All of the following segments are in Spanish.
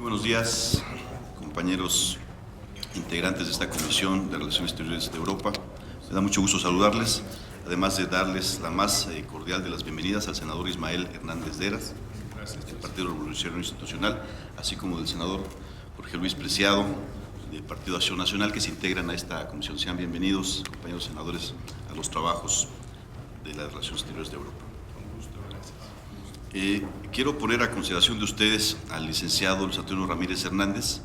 Muy buenos días, compañeros integrantes de esta Comisión de Relaciones Exteriores de Europa. Me da mucho gusto saludarles, además de darles la más cordial de las bienvenidas al senador Ismael Hernández Deras, del Partido Revolucionario Institucional, así como del senador Jorge Luis Preciado, del Partido Acción Nacional, que se integran a esta comisión. Sean bienvenidos, compañeros senadores, a los trabajos de las Relaciones Exteriores de Europa. Quiero poner a consideración de ustedes al licenciado Luis Antonio Ramírez Hernández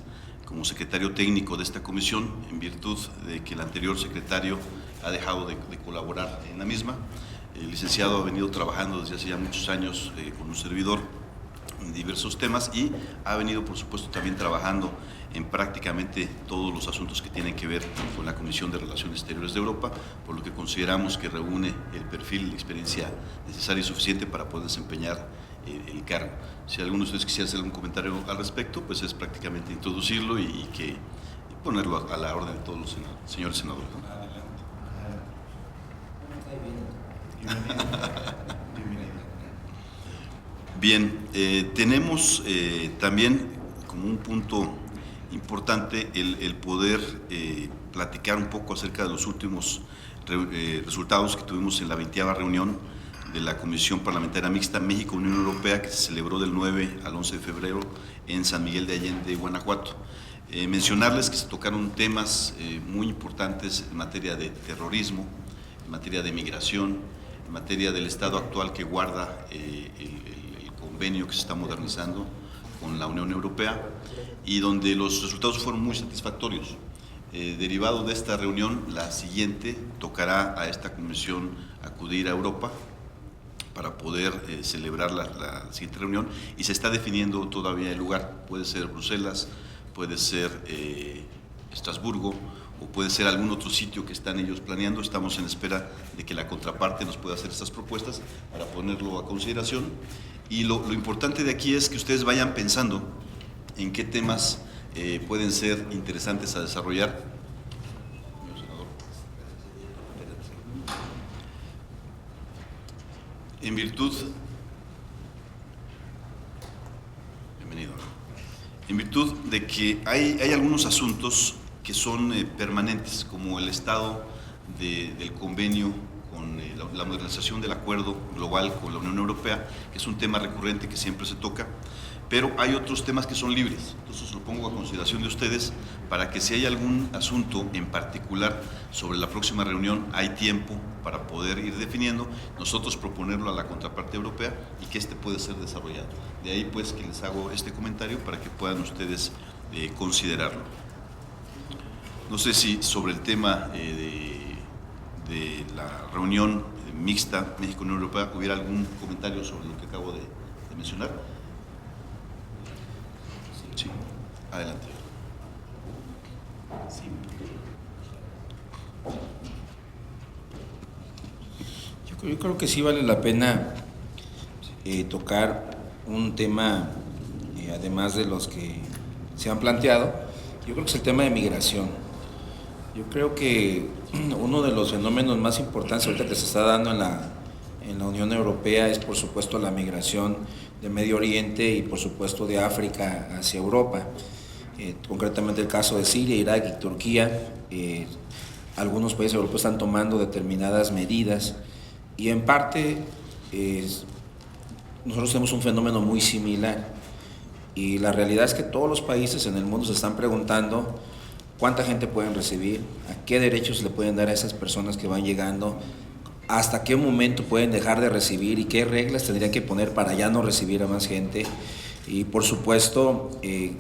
como secretario técnico de esta comisión, en virtud de que el anterior secretario ha dejado de colaborar en la misma. El licenciado ha venido trabajando desde hace ya muchos años con un servidor en diversos temas y ha venido, por supuesto, también trabajando en prácticamente todos los asuntos que tienen que ver con la Comisión de Relaciones Exteriores de Europa, por lo que consideramos que reúne el perfil y la experiencia necesaria y suficiente para poder desempeñar el cargo. Si alguno de ustedes quisiera hacer algún comentario al respecto, pues es prácticamente introducirlo y ponerlo a la orden de todos los señores senadores. Bien, tenemos también como un punto importante el poder platicar un poco acerca de los últimos resultados que tuvimos en la 20ª reunión de la Comisión Parlamentaria Mixta México-Unión Europea, que se celebró del 9 al 11 de febrero en San Miguel de Allende, Guanajuato. Mencionarles que se tocaron temas muy importantes en materia de terrorismo, en materia de migración, en materia del estado actual que guarda el convenio que se está modernizando con la Unión Europea, y donde los resultados fueron muy satisfactorios. Derivado de esta reunión, la siguiente tocará a esta comisión acudir a Europa para poder celebrar la siguiente reunión, y se está definiendo todavía el lugar. Puede ser Bruselas, puede ser Estrasburgo, o puede ser algún otro sitio que están ellos planeando. Estamos en espera de que la contraparte nos pueda hacer estas propuestas para ponerlo a consideración. Y lo importante de aquí es que ustedes vayan pensando en qué temas pueden ser interesantes a desarrollar. En virtud de que hay algunos asuntos que son permanentes, como el estado del convenio con la modernización del acuerdo global con la Unión Europea, que es un tema recurrente que siempre se toca, pero hay otros temas que son libres. Entonces lo pongo a consideración de ustedes para que si hay algún asunto en particular sobre la próxima reunión, hay tiempo para poder ir definiendo, nosotros proponerlo a la contraparte europea y que puede ser desarrollado. De ahí pues que les hago este comentario para que puedan ustedes considerarlo. No sé si sobre el tema de la reunión mixta México-Unión Europea hubiera algún comentario sobre lo que acabo de mencionar. Sí, adelante. Sí. Yo creo que sí vale la pena tocar un tema, además de los que se han planteado. Yo creo que es el tema de migración. Yo creo que uno de los fenómenos más importantes ahorita que se está dando en la Unión Europea es, por supuesto, la migración de Medio Oriente y, por supuesto, de África hacia Europa. Concretamente el caso de Siria, Irak y Turquía. Algunos países europeos están tomando determinadas medidas y, en parte, nosotros tenemos un fenómeno muy similar, y la realidad es que todos los países en el mundo se están preguntando cuánta gente pueden recibir, a qué derechos le pueden dar a esas personas que van llegando, hasta qué momento pueden dejar de recibir y qué reglas tendrían que poner para ya no recibir a más gente, y por supuesto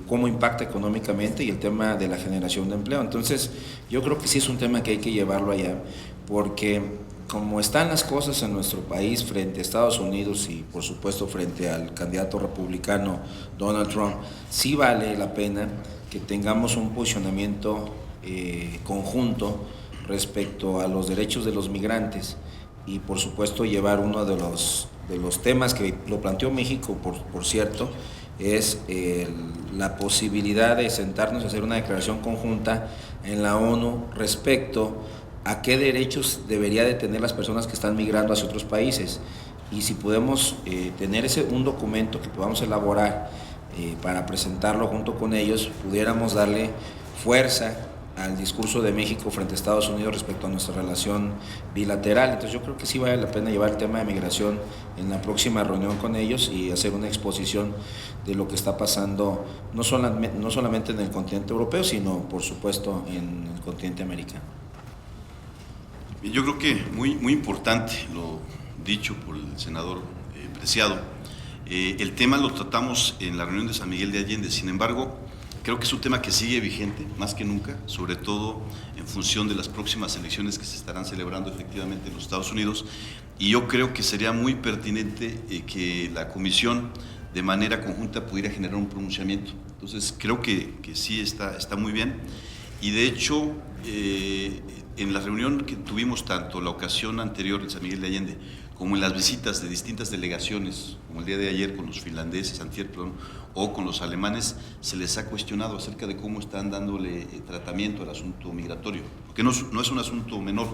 cómo impacta económicamente y el tema de la generación de empleo. Entonces yo creo que sí es un tema que hay que llevarlo allá, porque como están las cosas en nuestro país frente a Estados Unidos y por supuesto frente al candidato republicano Donald Trump, sí vale la pena que tengamos un posicionamiento conjunto respecto a los derechos de los migrantes, y por supuesto llevar uno de los temas que lo planteó México, por cierto, es la posibilidad de sentarnos a hacer una declaración conjunta en la ONU respecto a qué derechos debería de tener las personas que están migrando hacia otros países, y si podemos tener un documento que podamos elaborar para presentarlo junto con ellos, pudiéramos darle fuerza al discurso de México frente a Estados Unidos respecto a nuestra relación bilateral. Entonces yo creo que sí vale la pena llevar el tema de migración en la próxima reunión con ellos y hacer una exposición de lo que está pasando no solamente en el continente europeo, sino por supuesto en el continente americano. Yo creo que muy importante lo dicho por el senador Preciado. El tema lo tratamos en la reunión de San Miguel de Allende, sin embargo, creo que es un tema que sigue vigente, más que nunca, sobre todo en función de las próximas elecciones que se estarán celebrando efectivamente en los Estados Unidos, y yo creo que sería muy pertinente que la Comisión de manera conjunta pudiera generar un pronunciamiento. Entonces, creo que sí está muy bien, y de hecho, en la reunión que tuvimos, tanto la ocasión anterior en San Miguel de Allende, como en las visitas de distintas delegaciones, como el día de ayer con los finlandeses, antier, perdón, o con los alemanes, se les ha cuestionado acerca de cómo están dándole tratamiento al asunto migratorio, porque no es un asunto menor,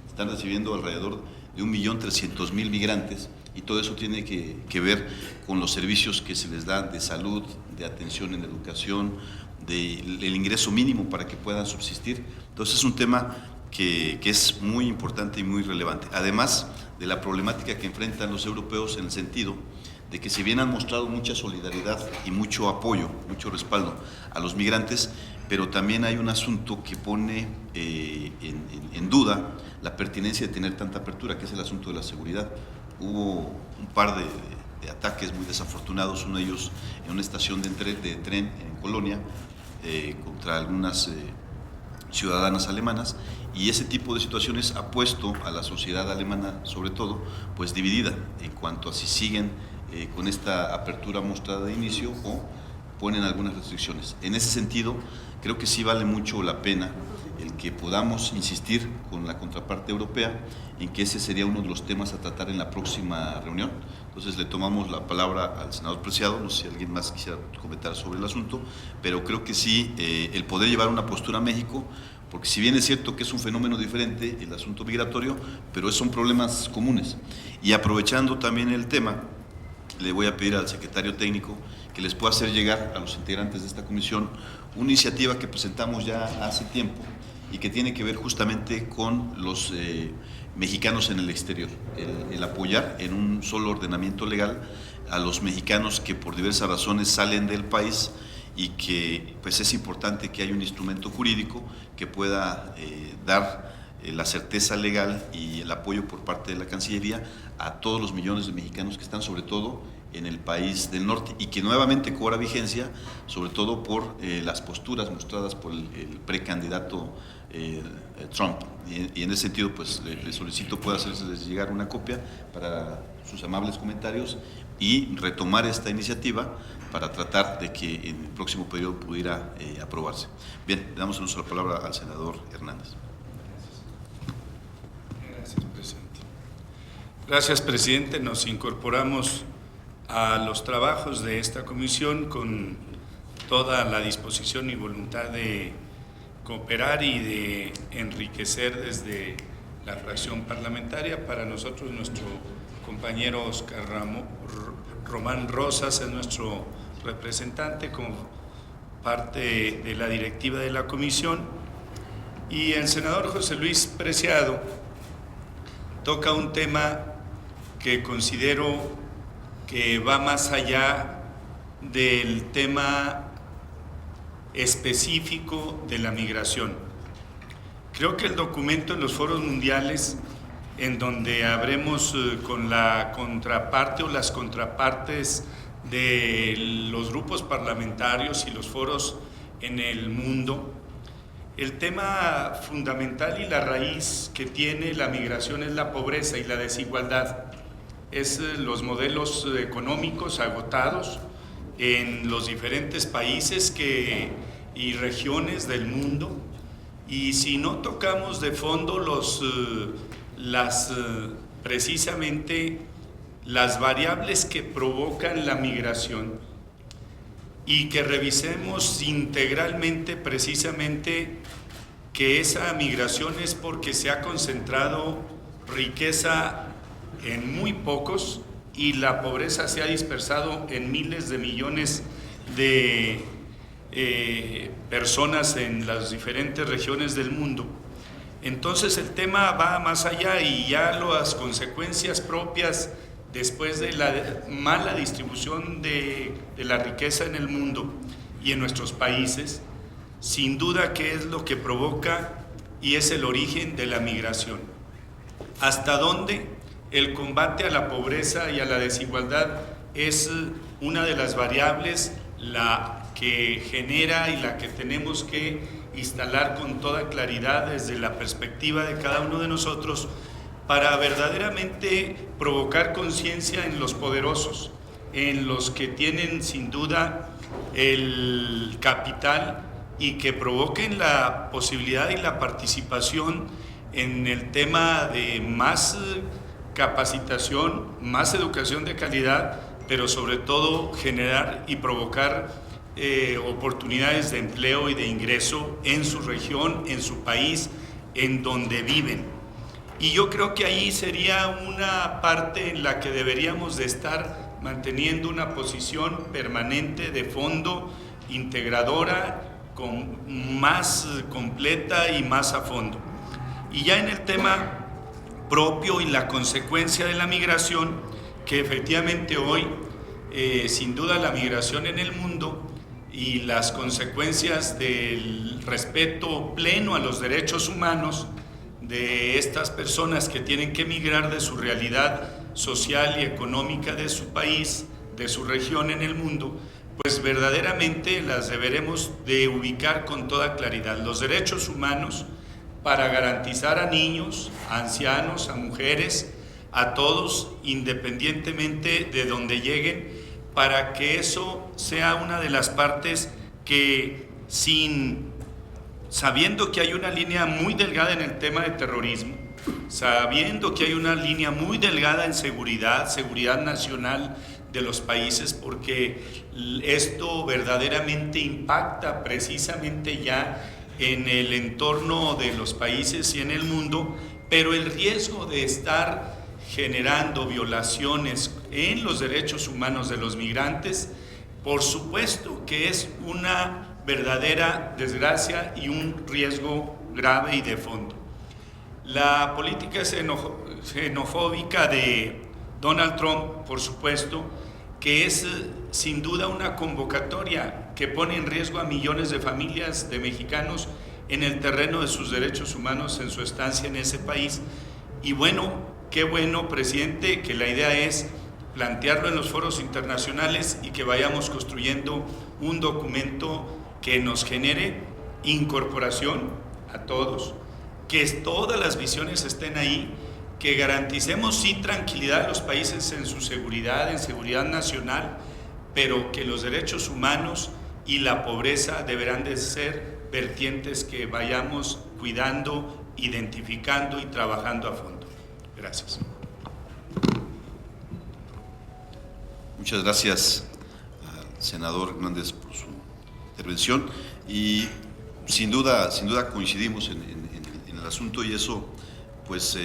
están recibiendo alrededor de 1.300.000 migrantes, y todo eso tiene que ver con los servicios que se les dan de salud, de atención en educación, del ingreso mínimo para que puedan subsistir. Entonces es un tema que es muy importante y muy relevante, además de la problemática que enfrentan los europeos en el sentido de que si bien han mostrado mucha solidaridad y mucho apoyo, mucho respaldo a los migrantes, pero también hay un asunto que pone en duda la pertinencia de tener tanta apertura, que es el asunto de la seguridad. Hubo un par de ataques muy desafortunados, uno de ellos en una estación de tren en Colonia, contra algunas ciudadanas alemanas, y ese tipo de situaciones ha puesto a la sociedad alemana, sobre todo, pues dividida en cuanto a si siguen con esta apertura mostrada de inicio o ponen algunas restricciones. En ese sentido, creo que sí vale mucho la pena el que podamos insistir con la contraparte europea en que ese sería uno de los temas a tratar en la próxima reunión. Entonces le tomamos la palabra al senador Preciado, no sé si alguien más quisiera comentar sobre el asunto, pero creo que sí, el poder llevar una postura a México, porque si bien es cierto que es un fenómeno diferente el asunto migratorio, pero son problemas comunes. Y aprovechando también el tema, le voy a pedir al secretario técnico que les pueda hacer llegar a los integrantes de esta comisión una iniciativa que presentamos ya hace tiempo y que tiene que ver justamente con los mexicanos en el exterior, el apoyar en un solo ordenamiento legal a los mexicanos que por diversas razones salen del país, y que pues es importante que haya un instrumento jurídico que pueda dar la certeza legal y el apoyo por parte de la Cancillería a todos los millones de mexicanos que están sobre todo en el país del norte y que nuevamente cobra vigencia, sobre todo por las posturas mostradas por el precandidato Trump. Y en ese sentido, pues le solicito pueda hacerles llegar una copia para sus amables comentarios y retomar esta iniciativa para tratar de que en el próximo periodo pudiera aprobarse. Bien, le damos el uso de la palabra al senador Hernández. Gracias, presidente. Gracias, presidente. Nos incorporamos a los trabajos de esta comisión con toda la disposición y voluntad de cooperar y de enriquecer desde la fracción parlamentaria. Para nosotros, nuestro compañero Oscar Román Rosas es nuestro representante como parte de la directiva de la comisión, y el senador José Luis Preciado toca un tema que considero que va más allá del tema específico de la migración. Creo que el documento en los foros mundiales, en donde habremos con la contraparte o las contrapartes de los grupos parlamentarios y los foros en el mundo, el tema fundamental y la raíz que tiene la migración es la pobreza y la desigualdad. Es los modelos económicos agotados en los diferentes países y regiones del mundo, y si no tocamos de fondo precisamente las variables que provocan la migración y que revisemos integralmente precisamente que esa migración es porque se ha concentrado riqueza en muy pocos y la pobreza se ha dispersado en miles de millones de personas en las diferentes regiones del mundo. Entonces el tema va más allá y ya las consecuencias propias después de la mala distribución de la riqueza en el mundo y en nuestros países, sin duda que es lo que provoca y es el origen de la migración. ¿Hasta dónde el combate a la pobreza y a la desigualdad es una de las variables la que genera y la que tenemos que instalar con toda claridad desde la perspectiva de cada uno de nosotros para verdaderamente provocar conciencia en los poderosos, en los que tienen sin duda el capital y que provoquen la posibilidad y la participación en el tema de más capacitación, más educación de calidad, pero sobre todo generar y provocar oportunidades de empleo y de ingreso en su región, en su país, en donde viven. Y yo creo que ahí sería una parte en la que deberíamos de estar manteniendo una posición permanente de fondo, integradora, más completa y más a fondo. Y ya en el tema propio y la consecuencia de la migración, que efectivamente hoy, sin duda la migración en el mundo y las consecuencias del respeto pleno a los derechos humanos de estas personas que tienen que migrar de su realidad social y económica de su país, de su región en el mundo, pues verdaderamente las deberemos de ubicar con toda claridad. Los derechos humanos para garantizar a niños, a ancianos, a mujeres, a todos, independientemente de donde lleguen, para que eso sea una de las partes que, sabiendo que hay una línea muy delgada en el tema de terrorismo, sabiendo que hay una línea muy delgada en seguridad nacional de los países, porque esto verdaderamente impacta precisamente ya en el entorno de los países y en el mundo, pero el riesgo de estar generando violaciones en los derechos humanos de los migrantes, por supuesto que es una verdadera desgracia y un riesgo grave y de fondo. La política xenofóbica de Donald Trump, por supuesto, que es sin duda una convocatoria que pone en riesgo a millones de familias de mexicanos en el terreno de sus derechos humanos en su estancia en ese país. Y bueno, qué bueno, presidente, que la idea es plantearlo en los foros internacionales y que vayamos construyendo un documento que nos genere incorporación a todos, que todas las visiones estén ahí, que garanticemos sí tranquilidad a los países en su seguridad, en seguridad nacional, pero que los derechos humanos y la pobreza deberán de ser vertientes que vayamos cuidando, identificando y trabajando a fondo. Gracias. Muchas gracias al senador Hernández por su intervención y sin duda coincidimos en el asunto y eso pues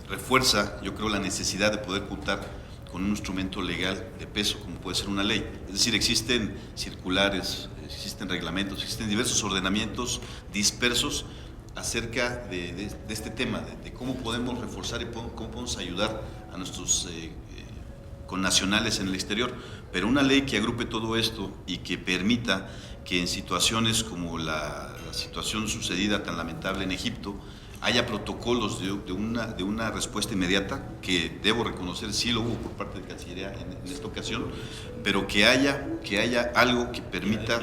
refuerza, yo creo, la necesidad de poder contar con un instrumento legal de peso como puede ser una ley. Es decir, existen circulares, existen reglamentos, existen diversos ordenamientos dispersos acerca de este tema, de cómo podemos reforzar y cómo podemos ayudar a nuestros connacionales en el exterior, pero una ley que agrupe todo esto y que permita que en situaciones como la situación sucedida tan lamentable en Egipto haya protocolos de una respuesta inmediata, que debo reconocer sí lo hubo por parte de Cancillería en esta ocasión, pero que haya algo que permita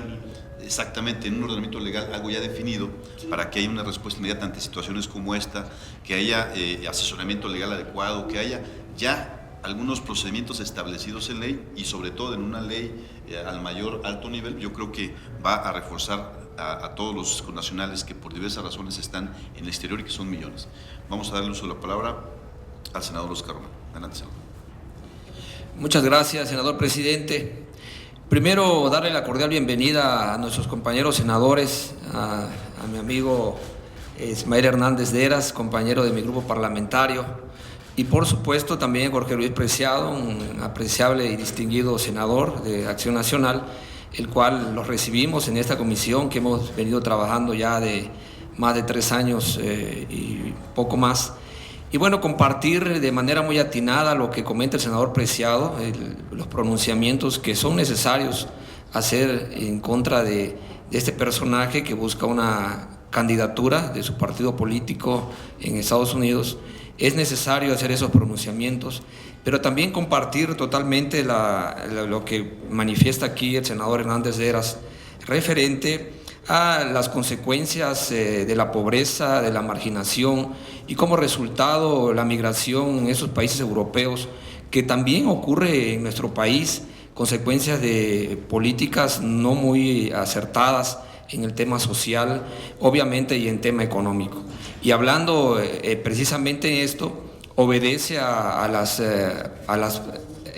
exactamente en un ordenamiento legal algo ya definido para que haya una respuesta inmediata ante situaciones como esta, que haya asesoramiento legal adecuado, que haya ya algunos procedimientos establecidos en ley y sobre todo en una ley al mayor alto nivel. Yo creo que va a reforzar a todos los connacionales que por diversas razones están en el exterior y que son millones. Vamos a darle uso de la palabra al senador Oscar Román. Adelante, senador. Muchas gracias, senador presidente. Primero, darle la cordial bienvenida a nuestros compañeros senadores, a mi amigo Ismael Hernández de Heras, compañero de mi grupo parlamentario, Y por supuesto también Jorge Luis Preciado, un apreciable y distinguido senador de Acción Nacional, el cual los recibimos en esta comisión que hemos venido trabajando ya de más de 3 años y poco más. Y bueno, compartir de manera muy atinada lo que comenta el senador Preciado, los pronunciamientos que son necesarios hacer en contra de este personaje que busca una candidatura de su partido político en Estados Unidos. Es necesario hacer esos pronunciamientos, pero también compartir totalmente lo que manifiesta aquí el senador Hernández Heras referente a las consecuencias de la pobreza, de la marginación y como resultado la migración en esos países europeos, que también ocurre en nuestro país, consecuencias de políticas no muy acertadas en el tema social, obviamente, y en tema económico. Y hablando precisamente de esto, obedece a las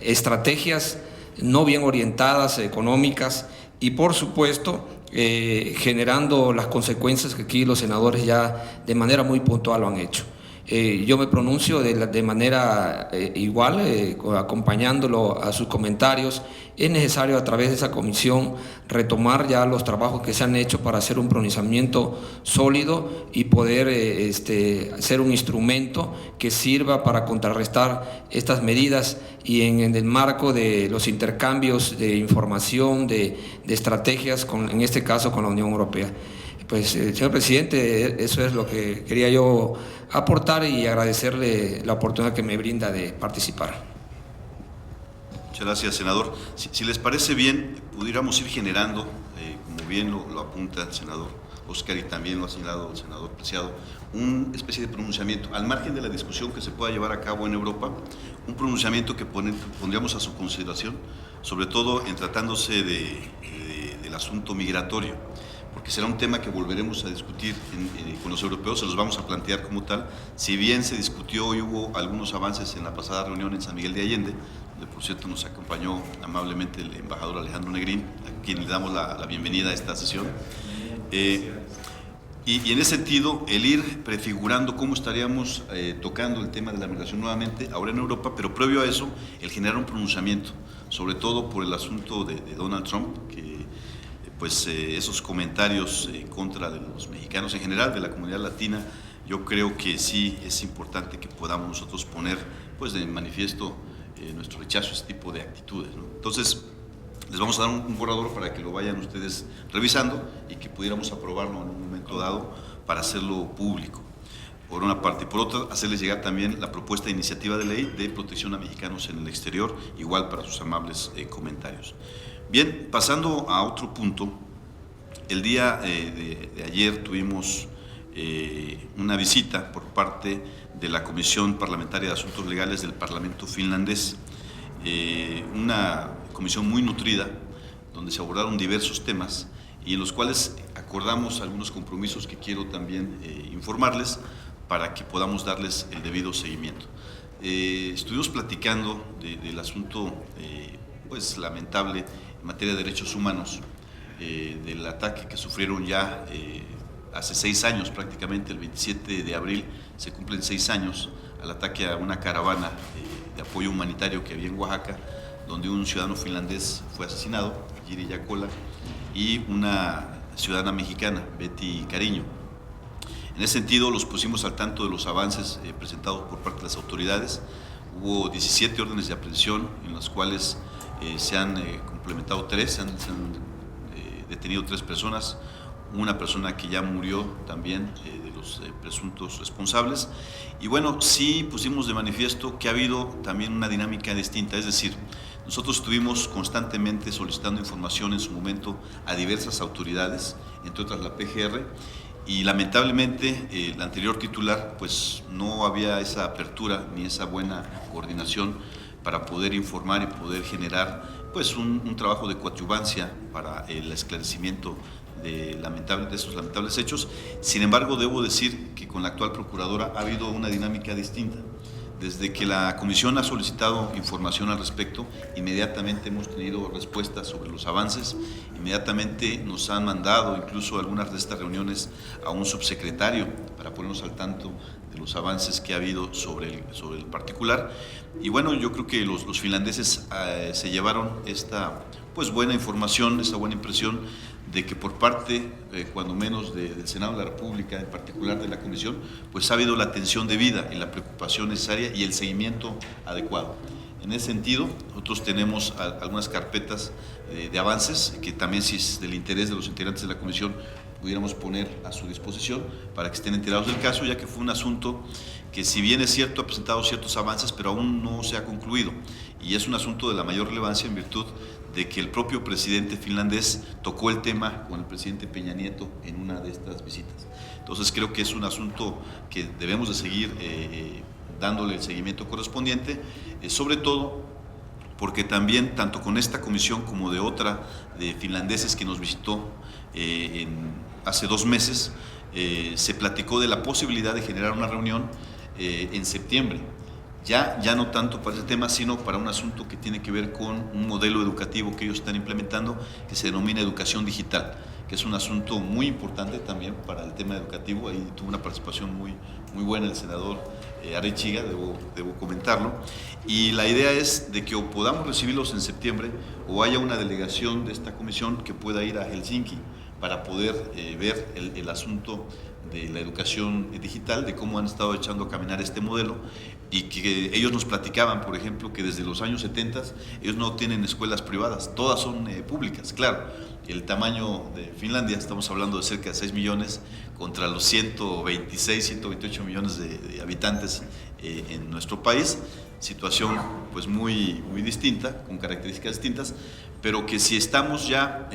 estrategias no bien orientadas, económicas, y por supuesto generando las consecuencias que aquí los senadores ya de manera muy puntual lo han hecho. Yo me pronuncio de manera igual, acompañándolo a sus comentarios. Es necesario a través de esa comisión retomar ya los trabajos que se han hecho para hacer un pronunciamiento sólido y poder ser un instrumento que sirva para contrarrestar estas medidas y en el marco de los intercambios de información, de estrategias, en este caso con la Unión Europea. Pues, señor presidente, eso es lo que quería yo aportar y agradecerle la oportunidad que me brinda de participar. Muchas gracias, senador. Si les parece bien, pudiéramos ir generando, como bien lo apunta el senador Oscar y también lo ha señalado el senador Preciado, una especie de pronunciamiento, al margen de la discusión que se pueda llevar a cabo en Europa, un pronunciamiento que pondríamos a su consideración, sobre todo en tratándose del asunto migratorio, porque será un tema que volveremos a discutir con los europeos, se los vamos a plantear como tal. Si bien se discutió y hubo algunos avances en la pasada reunión en San Miguel de Allende, donde por cierto nos acompañó amablemente el embajador Alejandro Negrín, a quien le damos la bienvenida a esta sesión. Y en ese sentido, el ir prefigurando cómo estaríamos tocando el tema de la migración nuevamente, ahora en Europa, pero previo a eso, el generar un pronunciamiento, sobre todo por el asunto de Donald Trump, que pues esos comentarios contra de los mexicanos en general, de la comunidad latina, yo creo que sí es importante que podamos nosotros poner pues de manifiesto nuestro rechazo a este tipo de actitudes, ¿no? Entonces, les vamos a dar un borrador para que lo vayan ustedes revisando y que pudiéramos aprobarlo en un momento dado para hacerlo público, por una parte. Y por otra, hacerles llegar también la propuesta de iniciativa de ley de protección a mexicanos en el exterior, igual para sus amables comentarios. Bien, pasando a otro punto, el día de ayer tuvimos una visita por parte de la Comisión Parlamentaria de Asuntos Legales del Parlamento finlandés, una comisión muy nutrida, donde se abordaron diversos temas y en los cuales acordamos algunos compromisos que quiero también informarles para que podamos darles el debido seguimiento. Estuvimos platicando del asunto pues lamentable en materia de derechos humanos, del ataque que sufrieron ya hace 6 años prácticamente, el 27 de abril se cumplen 6 años al ataque a una caravana de apoyo humanitario que había en Oaxaca, donde un ciudadano finlandés fue asesinado, Jiri Yakola, y una ciudadana mexicana, Betty Cariño. En ese sentido, los pusimos al tanto de los avances presentados por parte de las autoridades. Hubo 17 órdenes de aprehensión, en las cuales se han complementado 3, se han detenido 3 personas, una persona que ya murió también de los presuntos responsables. Y bueno, sí pusimos de manifiesto que ha habido también una dinámica distinta, es decir, nosotros estuvimos constantemente solicitando información en su momento a diversas autoridades, entre otras la PGR, y lamentablemente el anterior titular pues no había esa apertura ni esa buena coordinación para poder informar y poder generar pues un trabajo de coadyuvancia para el esclarecimiento de esos lamentables hechos. Sin embargo, debo decir que con la actual procuradora ha habido una dinámica distinta. Desde que la Comisión ha solicitado información al respecto, inmediatamente hemos tenido respuestas sobre los avances, inmediatamente nos han mandado incluso algunas de estas reuniones a un subsecretario para ponernos al tanto de los avances que ha habido sobre el particular. Y bueno, yo creo que los finlandeses se llevaron esta pues buena información, esta buena impresión de que por parte, cuando menos del Senado de la República, en particular de la Comisión, pues ha habido la atención debida y la preocupación necesaria y el seguimiento adecuado. En ese sentido, nosotros tenemos algunas carpetas de avances que también, si es del interés de los integrantes de la Comisión, pudiéramos poner a su disposición para que estén enterados del caso, ya que fue un asunto que, si bien es cierto, ha presentado ciertos avances, pero aún no se ha concluido. Y es un asunto de la mayor relevancia en virtud de que el propio presidente finlandés tocó el tema con el presidente Peña Nieto en una de estas visitas. Entonces creo que es un asunto que debemos de seguir dándole el seguimiento correspondiente, sobre todo porque también, tanto con esta comisión como de otra de finlandeses que nos visitó hace 2 meses, se platicó de la posibilidad de generar una reunión en septiembre. Ya no tanto para ese tema, sino para un asunto que tiene que ver con un modelo educativo que ellos están implementando, que se denomina educación digital, que es un asunto muy importante también para el tema educativo. Ahí tuvo una participación muy buena el senador Arechiga, debo comentarlo. Y la idea es de que o podamos recibirlos en septiembre o haya una delegación de esta comisión que pueda ir a Helsinki para poder ver el asunto de la educación digital, de cómo han estado echando a caminar este modelo, y que ellos nos platicaban, por ejemplo, que desde los años 70 ellos no tienen escuelas privadas, todas son públicas. Claro, el tamaño de Finlandia, estamos hablando de cerca de 6 millones contra los 126, 128 millones de habitantes en nuestro país. Situación pues muy distinta, con características distintas, pero que si estamos ya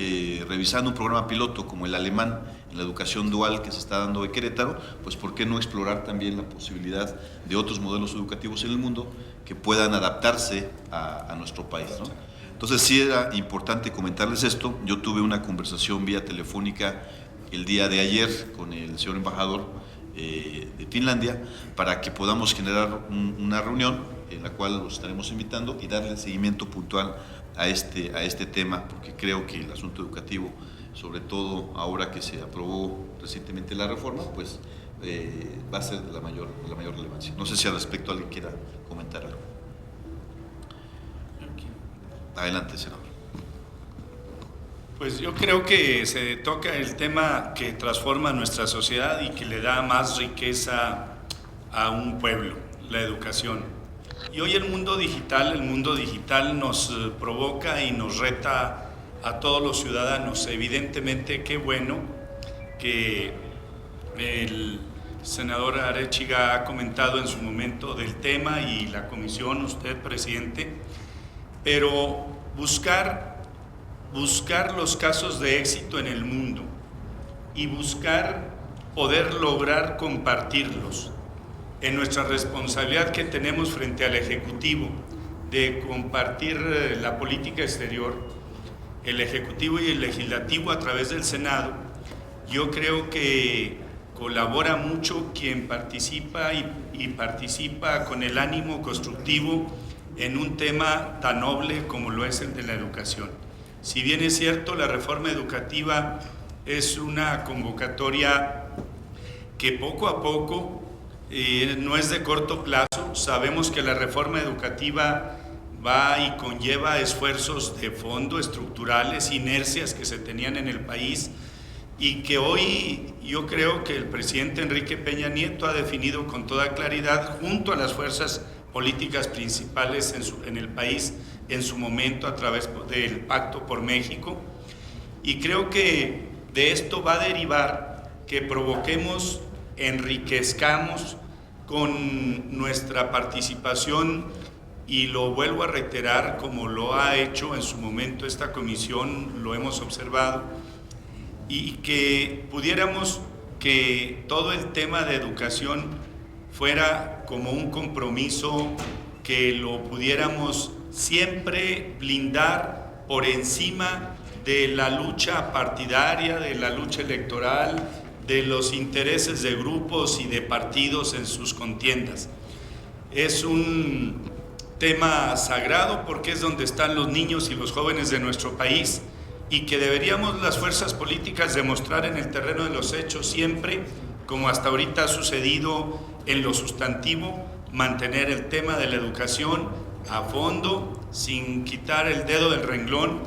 revisando un programa piloto como el alemán en la educación dual que se está dando en Querétaro, pues ¿por qué no explorar también la posibilidad de otros modelos educativos en el mundo que puedan adaptarse a nuestro país, ¿no? Entonces sí era importante comentarles esto. Yo tuve una conversación vía telefónica el día de ayer con el señor embajador de Finlandia para que podamos generar una reunión en la cual los estaremos invitando y darle seguimiento puntual a este tema, porque creo que el asunto educativo, sobre todo ahora que se aprobó recientemente la reforma, pues va a ser de la mayor relevancia. No sé si al respecto alguien quiera comentar algo. Adelante, senador. Pues yo creo que se toca el tema que transforma nuestra sociedad y que le da más riqueza a un pueblo, la educación. Y hoy el mundo digital nos provoca y nos reta a todos los ciudadanos. Evidentemente, qué bueno que el senador Arechiga ha comentado en su momento del tema y la comisión, usted, presidente, pero buscar los casos de éxito en el mundo y buscar poder lograr compartirlos en nuestra responsabilidad que tenemos frente al Ejecutivo de compartir la política exterior, el Ejecutivo y el Legislativo a través del Senado. Yo creo que colabora mucho quien participa y participa con el ánimo constructivo en un tema tan noble como lo es el de la educación. Si bien es cierto, la reforma educativa es una convocatoria que poco a poco no es de corto plazo. Sabemos que la reforma educativa va y conlleva esfuerzos de fondo, estructurales, inercias que se tenían en el país y que hoy yo creo que el presidente Enrique Peña Nieto ha definido con toda claridad junto a las fuerzas políticas principales en el país en su momento a través del Pacto por México, y creo que de esto va a derivar que provoquemos, enriquezcamos con nuestra participación, y lo vuelvo a reiterar como lo ha hecho en su momento esta comisión, lo hemos observado, y que pudiéramos que todo el tema de educación fuera como un compromiso que lo pudiéramos siempre blindar por encima de la lucha partidaria, de la lucha electoral, de los intereses de grupos y de partidos en sus contiendas. Es un tema sagrado porque es donde están los niños y los jóvenes de nuestro país y que deberíamos las fuerzas políticas demostrar en el terreno de los hechos siempre, como hasta ahorita ha sucedido en lo sustantivo, mantener el tema de la educación a fondo, sin quitar el dedo del renglón,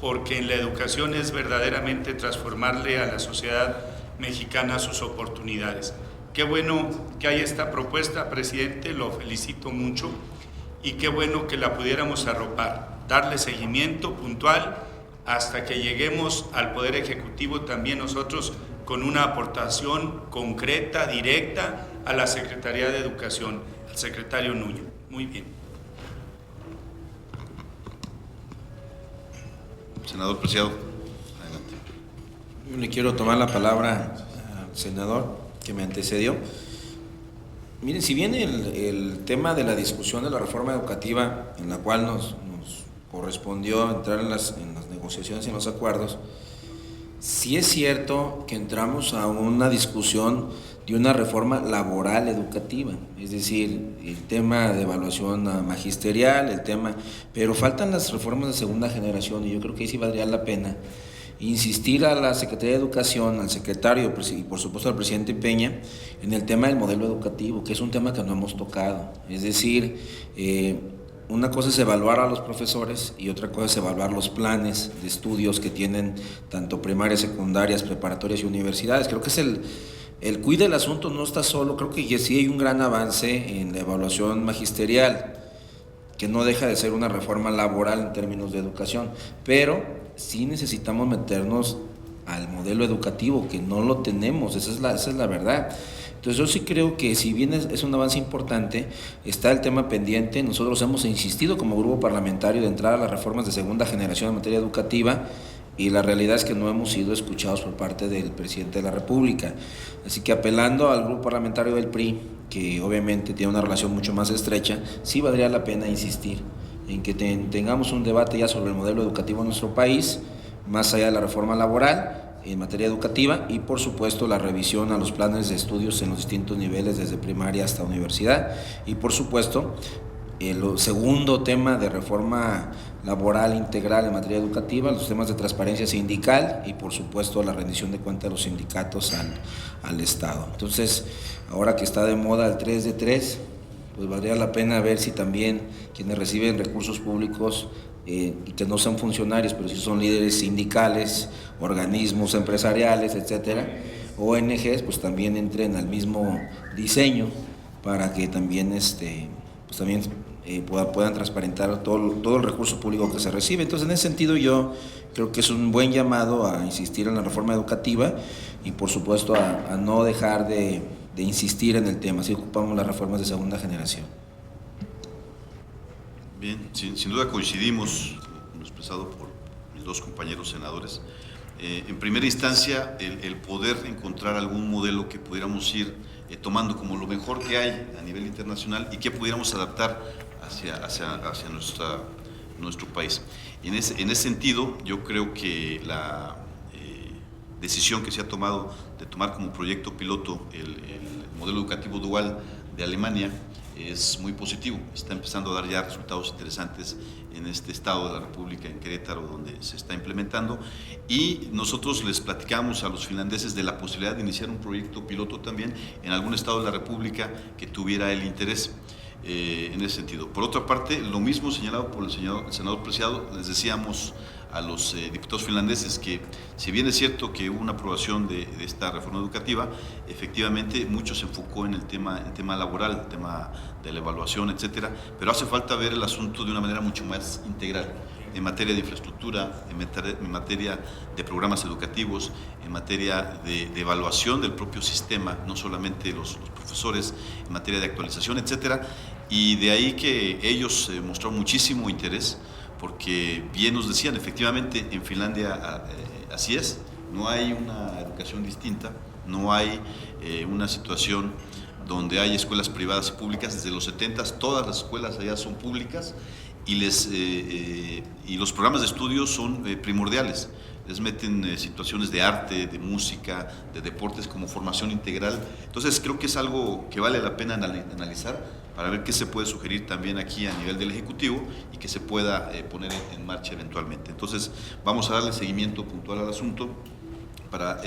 porque en la educación es verdaderamente transformarle a la sociedad mexicana sus oportunidades. Qué bueno que hay esta propuesta, presidente, lo felicito mucho, y qué bueno que la pudiéramos arropar, darle seguimiento puntual hasta que lleguemos al Poder Ejecutivo también nosotros con una aportación concreta, directa a la Secretaría de Educación, al secretario Nuño. Muy bien. Senador Preciado, adelante. Yo le quiero tomar la palabra al senador que me antecedió. Miren, si bien el tema de la discusión de la reforma educativa, en la cual nos correspondió entrar en las negociaciones y en los acuerdos, sí es cierto que entramos a una discusión de una reforma laboral educativa, es decir, el tema de evaluación magisterial, pero faltan las reformas de segunda generación, y yo creo que ahí sí valdría la pena insistir a la Secretaría de Educación, al secretario y por supuesto al presidente Peña en el tema del modelo educativo, que es un tema que no hemos tocado. Es decir, una cosa es evaluar a los profesores y otra cosa es evaluar los planes de estudios que tienen tanto primarias, secundarias, preparatorias y universidades. Creo que es el quid del asunto, no está solo, creo que sí hay un gran avance en la evaluación magisterial, que no deja de ser una reforma laboral en términos de educación, pero sí necesitamos meternos al modelo educativo, que no lo tenemos, esa es la verdad. Entonces yo sí creo que si bien es un avance importante, está el tema pendiente. Nosotros hemos insistido como grupo parlamentario de entrar a las reformas de segunda generación en materia educativa, y la realidad es que no hemos sido escuchados por parte del presidente de la República. Así que apelando al grupo parlamentario del PRI, que obviamente tiene una relación mucho más estrecha, sí valdría la pena insistir en que tengamos un debate ya sobre el modelo educativo en nuestro país, más allá de la reforma laboral en materia educativa, y por supuesto la revisión a los planes de estudios en los distintos niveles, desde primaria hasta universidad, y por supuesto el segundo tema de reforma laboral integral en materia educativa, los temas de transparencia sindical y por supuesto la rendición de cuentas de los sindicatos al Estado. Entonces, ahora que está de moda el 3 de 3, pues valdría la pena ver si también quienes reciben recursos públicos, que no son funcionarios, pero sí son líderes sindicales, organismos empresariales, etcétera, ONGs, pues también entren al mismo diseño para que también pues también puedan transparentar todo el recurso público que se recibe. Entonces, en ese sentido, yo creo que es un buen llamado a insistir en la reforma educativa y, por supuesto, a no dejar de insistir en el tema, si ocupamos las reformas de segunda generación. Bien, sin duda coincidimos, como expresado por mis dos compañeros senadores. En primera instancia, el poder encontrar algún modelo que pudiéramos ir tomando como lo mejor que hay a nivel internacional y que pudiéramos adaptar hacia nuestro país. En ese sentido, yo creo que la decisión que se ha tomado de tomar como proyecto piloto el modelo educativo dual de Alemania es muy positivo, está empezando a dar ya resultados interesantes en este estado de la República, en Querétaro, donde se está implementando, y nosotros les platicamos a los finlandeses de la posibilidad de iniciar un proyecto piloto también en algún estado de la República que tuviera el interés en ese sentido. Por otra parte, lo mismo señalado por el senador Preciado, les decíamos a los diputados finlandeses que, si bien es cierto que hubo una aprobación de esta reforma educativa, efectivamente mucho se enfocó en el tema laboral, el tema de la evaluación, etcétera, pero hace falta ver el asunto de una manera mucho más integral, en materia de infraestructura, en materia de programas educativos, en materia de evaluación del propio sistema, no solamente los profesores, en materia de actualización, etcétera, y de ahí que ellos mostraron muchísimo interés, porque bien nos decían, efectivamente en Finlandia así es, no hay una educación distinta, no hay una situación donde hay escuelas privadas y públicas. Desde los 70s todas las escuelas allá son públicas y los programas de estudio son primordiales. les meten situaciones de arte, de música, de deportes como formación integral. Entonces creo que es algo que vale la pena analizar para ver qué se puede sugerir también aquí a nivel del Ejecutivo y que se pueda poner en marcha eventualmente. Entonces vamos a darle seguimiento puntual al asunto para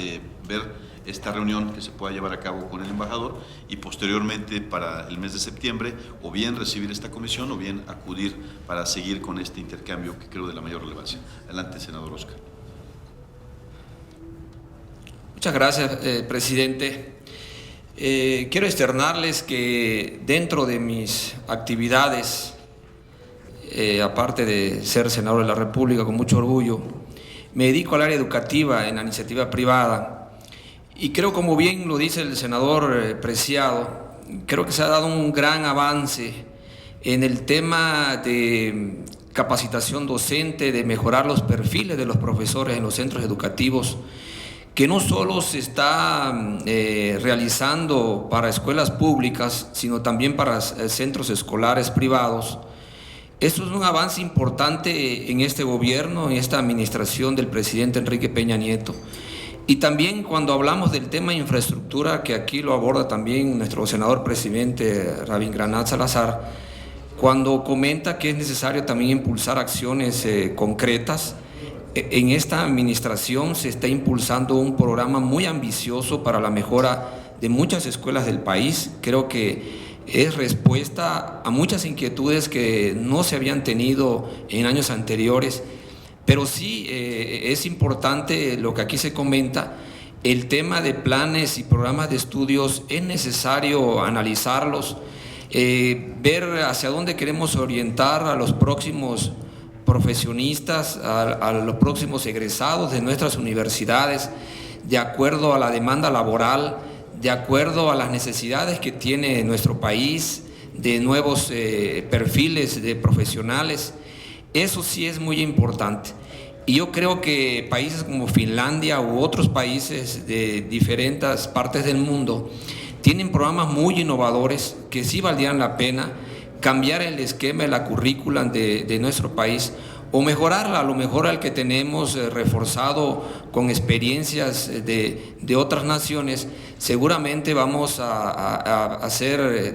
ver esta reunión que se pueda llevar a cabo con el embajador y posteriormente para el mes de septiembre o bien recibir esta comisión o bien acudir para seguir con este intercambio que creo de la mayor relevancia. Adelante, senador Oscar. Muchas gracias, presidente. Quiero externarles que dentro de mis actividades, aparte de ser senador de la República con mucho orgullo, me dedico al área educativa en la iniciativa privada. Y creo, como bien lo dice el senador Preciado, creo que se ha dado un gran avance en el tema de capacitación docente, de mejorar los perfiles de los profesores en los centros educativos, que no solo se está realizando para escuelas públicas, sino también para centros escolares privados. Esto es un avance importante en este gobierno, en esta administración del presidente Enrique Peña Nieto. Y también cuando hablamos del tema de infraestructura, que aquí lo aborda también nuestro senador presidente Rabindranath Salazar, cuando comenta que es necesario también impulsar acciones concretas, en esta administración se está impulsando un programa muy ambicioso para la mejora de muchas escuelas del país. Creo que es respuesta a muchas inquietudes que no se habían tenido en años anteriores. Pero sí es importante lo que aquí se comenta, el tema de planes y programas de estudios, es necesario analizarlos, ver hacia dónde queremos orientar a los próximos profesionistas, a los próximos egresados de nuestras universidades, de acuerdo a la demanda laboral, de acuerdo a las necesidades que tiene nuestro país, de nuevos perfiles de profesionales. Eso sí es muy importante. Y yo creo que países como Finlandia u otros países de diferentes partes del mundo tienen programas muy innovadores que sí valdrían la pena cambiar el esquema de la currícula de nuestro país o mejorarla, a lo mejor al que tenemos reforzado con experiencias de otras naciones. Seguramente vamos a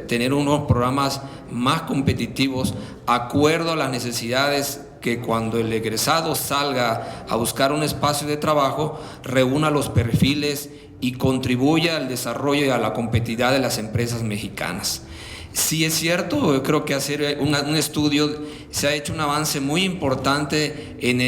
tener unos programas más competitivos, acuerdo a las necesidades, que cuando el egresado salga a buscar un espacio de trabajo, reúna los perfiles y contribuya al desarrollo y a la competitividad de las empresas mexicanas. Sí es cierto, yo creo que hacer un estudio, se ha hecho un avance muy importante en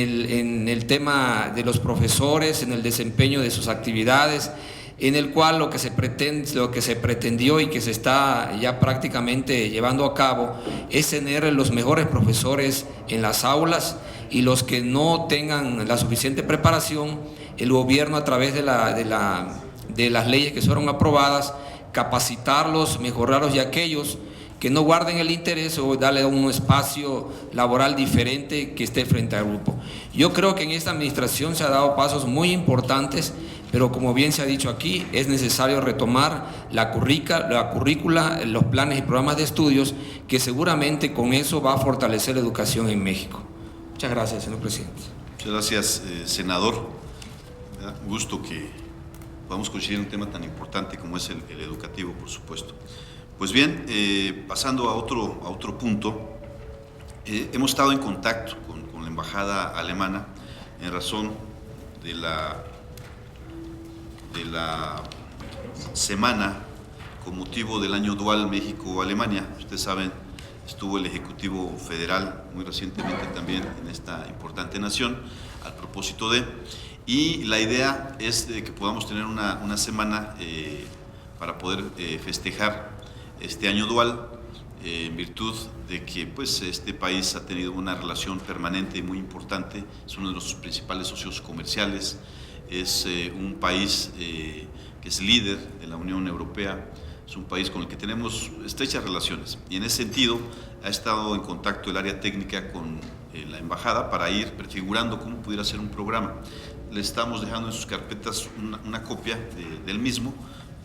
el tema de los profesores, en el desempeño de sus actividades, en el cual lo que se pretendió y que se está ya prácticamente llevando a cabo es tener los mejores profesores en las aulas, y los que no tengan la suficiente preparación, el gobierno a través de las leyes que fueron aprobadas, capacitarlos, mejorarlos, y aquellos que no guarden el interés o darle un espacio laboral diferente que esté frente al grupo. Yo creo que en esta administración se han dado pasos muy importantes, pero como bien se ha dicho aquí, es necesario retomar la currícula, los planes y programas de estudios, que seguramente con eso va a fortalecer la educación en México. Muchas gracias, señor presidente. Muchas gracias, senador. Me da gusto que podamos coincidir en un tema tan importante como es el educativo, por supuesto. Pues bien, pasando a otro punto, hemos estado en contacto con la embajada alemana en razón de la semana con motivo del año dual México-Alemania. Ustedes saben, estuvo el Ejecutivo Federal muy recientemente también en esta importante nación al propósito de, y la idea es de que podamos tener una semana para poder festejar este año dual, en virtud de que pues, este país ha tenido una relación permanente y muy importante, es uno de nuestros principales socios comerciales, es un país que es líder de la Unión Europea, es un país con el que tenemos estrechas relaciones, y en ese sentido ha estado en contacto el área técnica con la embajada para ir prefigurando cómo pudiera ser un programa. Le estamos dejando en sus carpetas una copia del mismo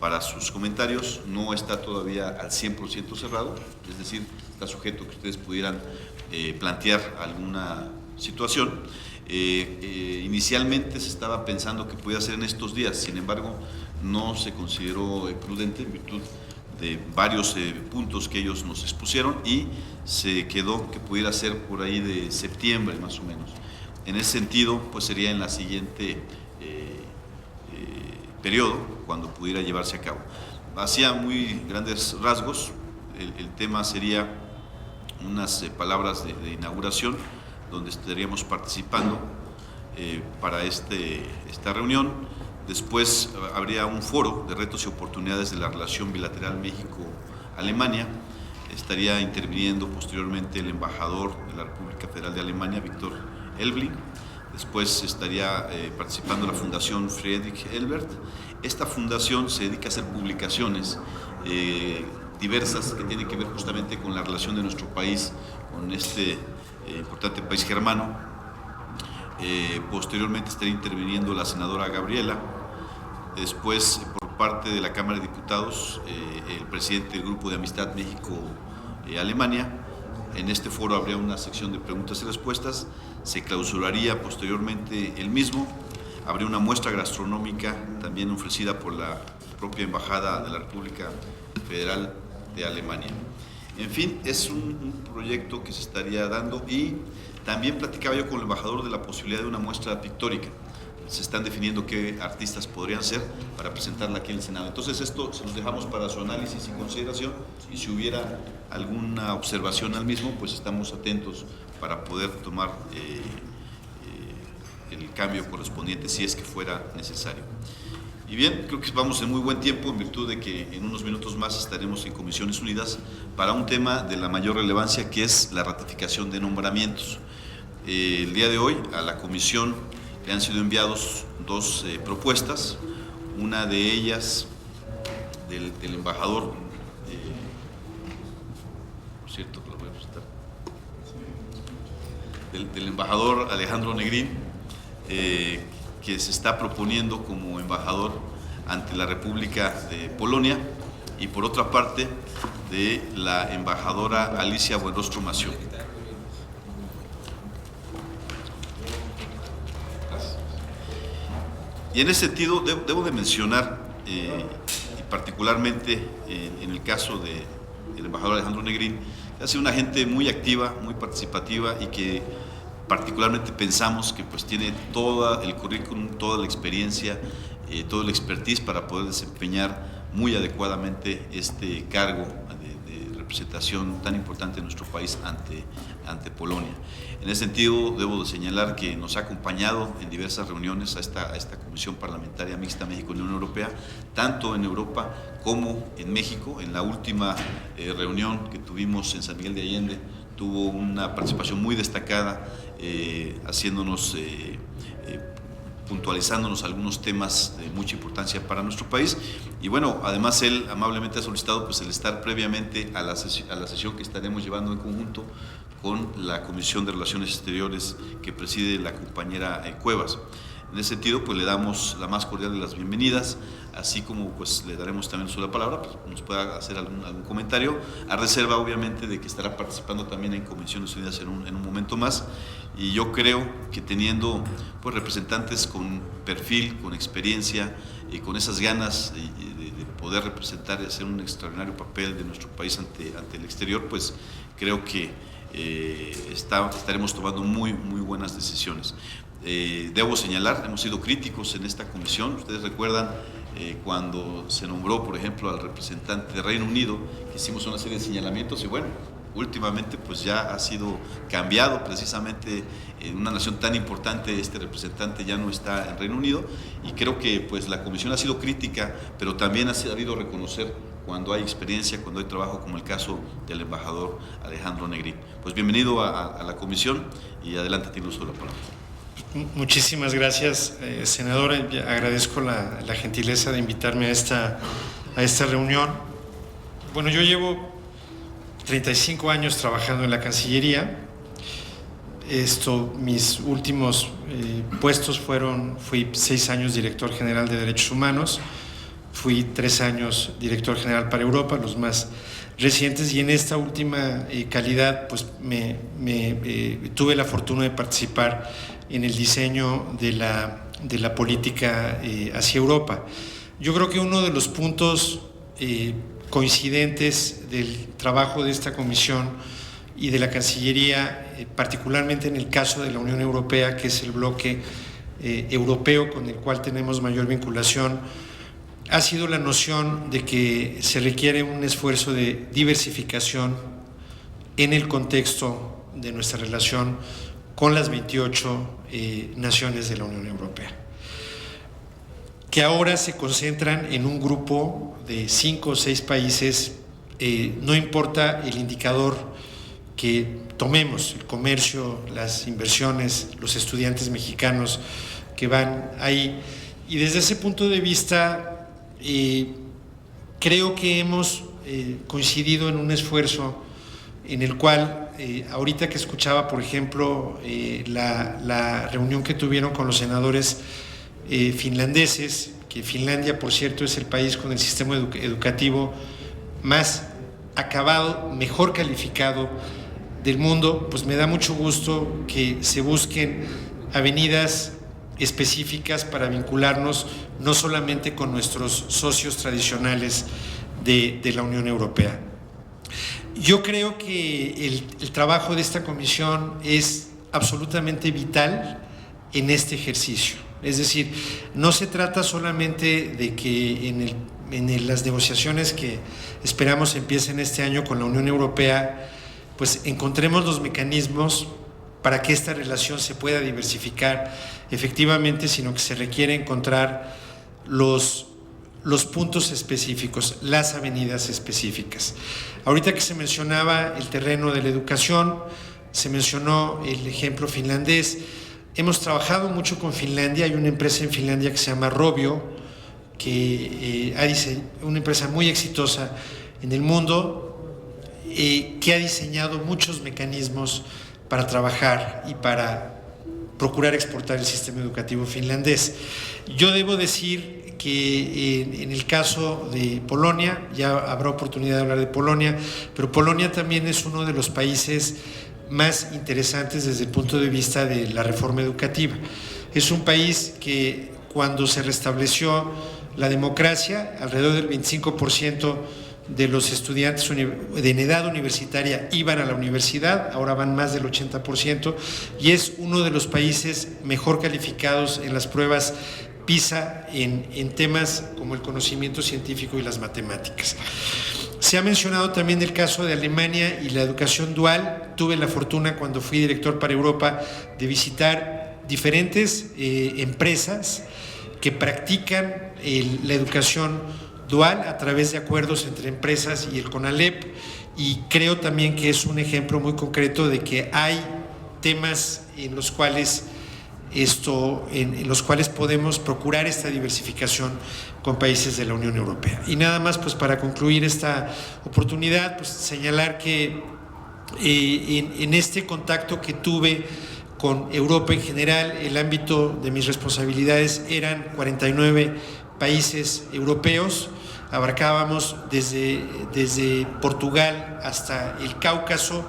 para sus comentarios. No está todavía al 100% cerrado, es decir, está sujeto a que ustedes pudieran plantear alguna situación. Inicialmente se estaba pensando que podía ser en estos días, sin embargo no se consideró prudente en virtud de varios puntos que ellos nos expusieron y se quedó que pudiera ser por ahí de septiembre más o menos. En ese sentido, pues sería en la siguiente periodo cuando pudiera llevarse a cabo. Hacia muy grandes rasgos, el tema sería unas palabras de inauguración donde estaríamos participando para esta reunión. Después habría un foro de retos y oportunidades de la relación bilateral México-Alemania. Estaría interviniendo posteriormente el embajador de la República Federal de Alemania, Víctor Elbling. Después estaría participando la Fundación Friedrich Ebert. Esta fundación se dedica a hacer publicaciones diversas que tienen que ver justamente con la relación de nuestro país con este importante país germano. Posteriormente estaría interviniendo la senadora Gabriela. Después, por parte de la Cámara de Diputados, el presidente del Grupo de Amistad México-Alemania. En este foro habría una sección de preguntas y respuestas. Se clausuraría posteriormente el mismo. Habría una muestra gastronómica también ofrecida por la propia Embajada de la República Federal de Alemania. En fin, es un proyecto que se estaría dando y también platicaba yo con el embajador de la posibilidad de una muestra pictórica. Se están definiendo qué artistas podrían ser para presentarla aquí en el Senado. Entonces esto se los dejamos para su análisis y consideración y si hubiera alguna observación al mismo, pues estamos atentos para poder tomar el cambio correspondiente si es que fuera necesario. Y bien, creo que vamos en muy buen tiempo en virtud de que en unos minutos más estaremos en Comisiones Unidas para un tema de la mayor relevancia que es la ratificación de nombramientos. El día de hoy a la Comisión le han sido enviados dos propuestas, una de ellas del embajador, por cierto, lo voy a presentar, del embajador Alejandro Negrín, que se está proponiendo como embajador ante la República de Polonia, y por otra parte de la embajadora Alicia Buenrostro Massieu. Y en ese sentido debo de mencionar, y particularmente en el caso del embajador Alejandro Negrín, que ha sido una gente muy activa, muy participativa y que particularmente pensamos que pues tiene todo el currículum, toda la experiencia, todo el expertise para poder desempeñar muy adecuadamente este cargo de representación tan importante en nuestro país ante Polonia. En ese sentido, debo de señalar que nos ha acompañado en diversas reuniones a esta Comisión Parlamentaria Mixta México-Unión Europea, tanto en Europa como en México. En la última reunión que tuvimos en San Miguel de Allende, tuvo una participación muy destacada, puntualizándonos algunos temas de mucha importancia para nuestro país. Y bueno, además él amablemente ha solicitado pues el estar previamente a la sesión que estaremos llevando en conjunto con la Comisión de Relaciones Exteriores que preside la compañera Cuevas. En ese sentido, pues le damos la más cordial de las bienvenidas, así como pues le daremos también la palabra, pues nos pueda hacer algún comentario, a reserva obviamente de que estará participando también en Comisiones Unidas en un momento más. Y yo creo que teniendo pues representantes con perfil, con experiencia y con esas ganas de poder representar y hacer un extraordinario papel de nuestro país ante el exterior, pues creo que estaremos tomando muy buenas decisiones. Debo señalar, hemos sido críticos en esta comisión. Ustedes recuerdan cuando se nombró, por ejemplo, al representante de Reino Unido, que hicimos una serie de señalamientos y bueno, últimamente pues ya ha sido cambiado precisamente en una nación tan importante. Este representante ya no está en Reino Unido y creo que pues la comisión ha sido crítica, pero también ha sabido reconocer cuando hay experiencia, cuando hay trabajo, como el caso del embajador Alejandro Negrín. Pues bienvenido a la comisión y adelante, tiene uso de la palabra. Muchísimas gracias, senadora. Agradezco la gentileza de invitarme a esta reunión. Bueno, yo llevo 35 años trabajando en la Cancillería. Mis últimos puestos fui 6 años director general de Derechos Humanos, fui 3 años director general para Europa, los más recientes, y en esta última calidad pues tuve la fortuna de participar en el diseño de la política hacia Europa. Yo creo que uno de los puntos coincidentes del trabajo de esta comisión y de la Cancillería, particularmente en el caso de la Unión Europea, que es el bloque europeo con el cual tenemos mayor vinculación, ha sido la noción de que se requiere un esfuerzo de diversificación en el contexto de nuestra relación con las 28 naciones de la Unión Europea, que ahora se concentran en un grupo de 5 o 6 países, no importa el indicador que tomemos, el comercio, las inversiones, los estudiantes mexicanos que van ahí. Y desde ese punto de vista, creo que hemos coincidido en un esfuerzo en el cual, ahorita que escuchaba, por ejemplo, la reunión que tuvieron con los senadores finlandeses, que Finlandia, por cierto, es el país con el sistema educativo más acabado, mejor calificado del mundo, pues me da mucho gusto que se busquen avenidas específicas para vincularnos no solamente con nuestros socios tradicionales de la Unión Europea. Yo creo que el trabajo de esta comisión es absolutamente vital en este ejercicio. Es decir, no se trata solamente de que en las negociaciones que esperamos empiecen este año con la Unión Europea, pues encontremos los mecanismos para que esta relación se pueda diversificar efectivamente, sino que se requiere encontrar los puntos específicos, las avenidas específicas. Ahorita que se mencionaba el terreno de la educación, se mencionó el ejemplo finlandés. Hemos trabajado mucho con Finlandia, hay una empresa en Finlandia que se llama Rovio, que una empresa muy exitosa en el mundo, que ha diseñado muchos mecanismos para trabajar y para procurar exportar el sistema educativo finlandés. Yo debo decir que en el caso de Polonia, ya habrá oportunidad de hablar de Polonia, pero Polonia también es uno de los países más interesantes desde el punto de vista de la reforma educativa. Es un país que cuando se restableció la democracia, alrededor del 25% de los estudiantes en edad universitaria iban a la universidad, ahora van más del 80%, y es uno de los países mejor calificados en las pruebas PISA en temas como el conocimiento científico y las matemáticas. Se ha mencionado también el caso de Alemania y la educación dual. Tuve la fortuna, cuando fui director para Europa, de visitar diferentes empresas que practican la educación dual a través de acuerdos entre empresas y el CONALEP, y creo también que es un ejemplo muy concreto de que hay temas en los cuales podemos procurar esta diversificación con países de la Unión Europea. Y nada más, pues para concluir esta oportunidad, pues señalar que en este contacto que tuve con Europa en general, el ámbito de mis responsabilidades eran 49 países europeos, abarcábamos desde Portugal hasta el Cáucaso,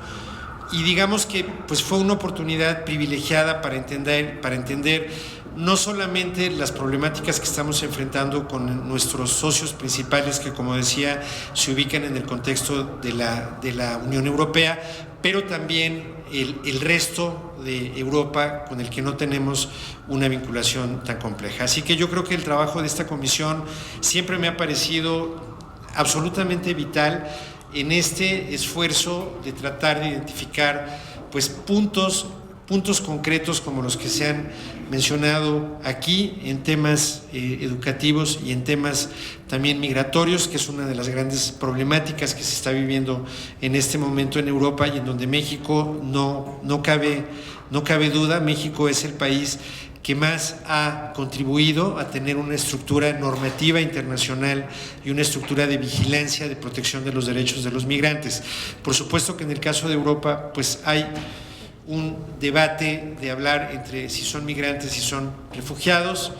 y digamos que pues fue una oportunidad privilegiada para entender no solamente las problemáticas que estamos enfrentando con nuestros socios principales, que como decía se ubican en el contexto de la Unión Europea, pero también el resto de Europa con el que no tenemos una vinculación tan compleja. Así que yo creo que el trabajo de esta comisión siempre me ha parecido absolutamente vital en este esfuerzo de tratar de identificar pues puntos concretos como los que se han mencionado aquí en temas educativos y en temas también migratorios, que es una de las grandes problemáticas que se está viviendo en este momento en Europa, y en donde México no cabe duda. México es el país que más ha contribuido a tener una estructura normativa internacional y una estructura de vigilancia, de protección de los derechos de los migrantes. Por supuesto que en el caso de Europa pues hay un debate de hablar entre si son migrantes y son refugiados.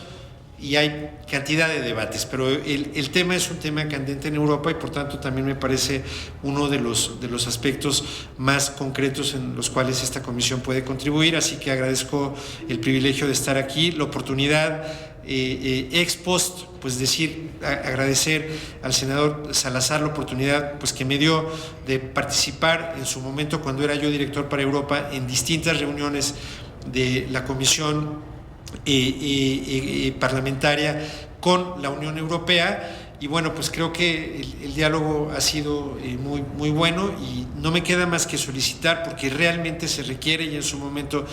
y hay cantidad de debates, pero el tema es un tema candente en Europa y por tanto también me parece uno de los aspectos más concretos en los cuales esta comisión puede contribuir, así que agradezco el privilegio de estar aquí, la oportunidad ex post, pues agradecer al senador Salazar la oportunidad pues que me dio de participar en su momento cuando era yo director para Europa en distintas reuniones de la comisión parlamentaria con la Unión Europea y bueno, pues creo que el diálogo ha sido muy bueno y no me queda más que solicitar porque realmente se requiere y en su momento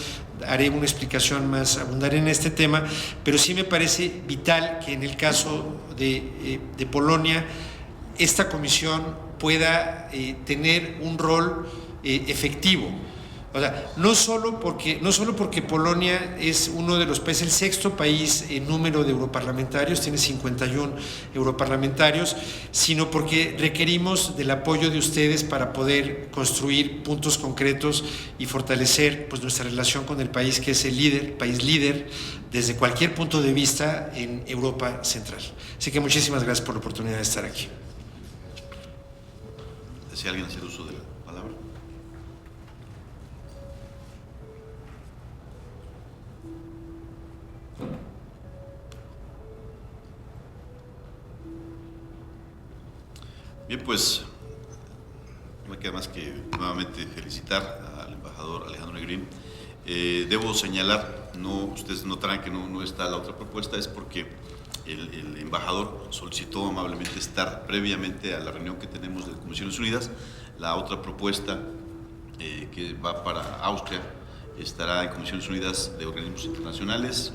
haré una explicación más, abundaré en este tema, pero sí me parece vital que en el caso de Polonia esta comisión pueda tener un rol efectivo. O sea, no solo porque Polonia es uno de los países, el sexto país en número de europarlamentarios, tiene 51 europarlamentarios, sino porque requerimos del apoyo de ustedes para poder construir puntos concretos y fortalecer pues, nuestra relación con el país que es el país líder desde cualquier punto de vista en Europa Central. Así que muchísimas gracias por la oportunidad de estar aquí. ¿Desea alguien hacer uso de la palabra? Bien, pues no me queda más que nuevamente felicitar al embajador Alejandro Negrín. Debo señalar, ustedes notarán que no está la otra propuesta, es porque el embajador solicitó amablemente estar previamente a la reunión que tenemos de Comisiones Unidas. La otra propuesta que va para Austria estará en Comisiones Unidas de Organismos Internacionales,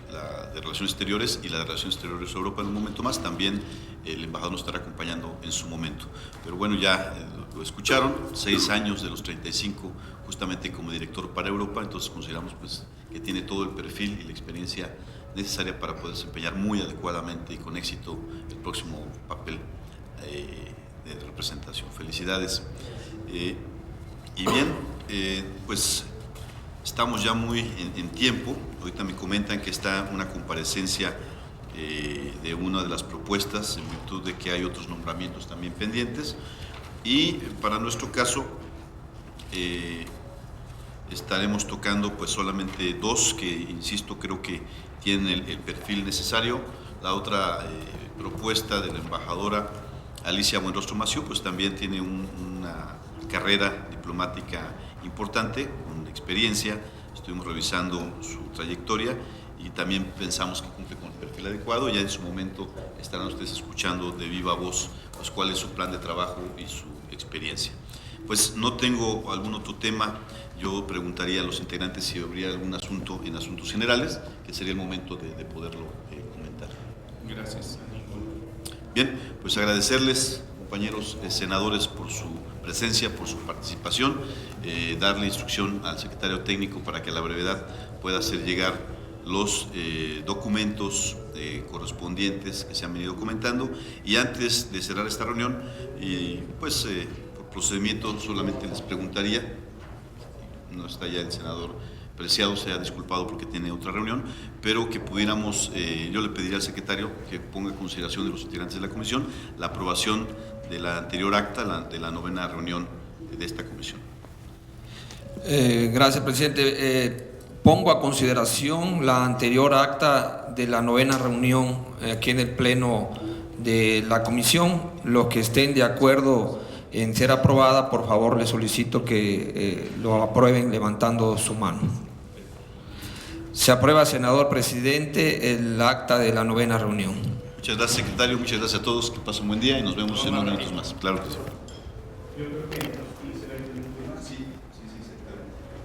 la de Relaciones Exteriores y la de Relaciones Exteriores Europa en un momento más. También el embajador nos estará acompañando en su momento. Pero bueno, ya lo escucharon, 6 años de los 35 justamente como director para Europa, entonces consideramos pues, que tiene todo el perfil y la experiencia necesaria para poder desempeñar muy adecuadamente y con éxito el próximo papel de representación. Felicidades. Y bien, pues estamos ya muy en tiempo. Ahorita me comentan que está una comparecencia de una de las propuestas en virtud de que hay otros nombramientos también pendientes y para nuestro caso estaremos tocando pues solamente 2 que insisto creo que tienen el perfil necesario. La otra propuesta de la embajadora Alicia Buenrostro Mació pues también tiene una carrera diplomática importante con experiencia, estuvimos revisando su trayectoria y también pensamos que cumple con el perfil adecuado. Ya en su momento estarán ustedes escuchando de viva voz pues, cuál es su plan de trabajo y su experiencia. Pues no tengo algún otro tema, yo preguntaría a los integrantes si habría algún asunto en asuntos generales, que sería el momento de poderlo comentar. Gracias. Bien, pues agradecerles, compañeros senadores, por su presencia, por su participación, darle instrucción al secretario técnico para que a la brevedad pueda hacer llegar los documentos correspondientes que se han venido comentando. Y antes de cerrar esta reunión, pues por procedimiento solamente les preguntaría, no está ya el senador Preciado, se ha disculpado porque tiene otra reunión, pero que pudiéramos, yo le pediría al secretario que ponga en consideración de los integrantes de la comisión la aprobación de la anterior acta, de la 9ª reunión de esta comisión. Gracias, presidente. Pongo a consideración la anterior acta de la 9ª reunión aquí en el Pleno de la Comisión. Los que estén de acuerdo en ser aprobada, por favor, les solicito que lo aprueben levantando su mano. Se aprueba, senador presidente, el acta de la 9ª reunión. Muchas gracias, secretario. Muchas gracias a todos. Que pasen un buen día y nos vemos en unos minutos más. Claro que sí.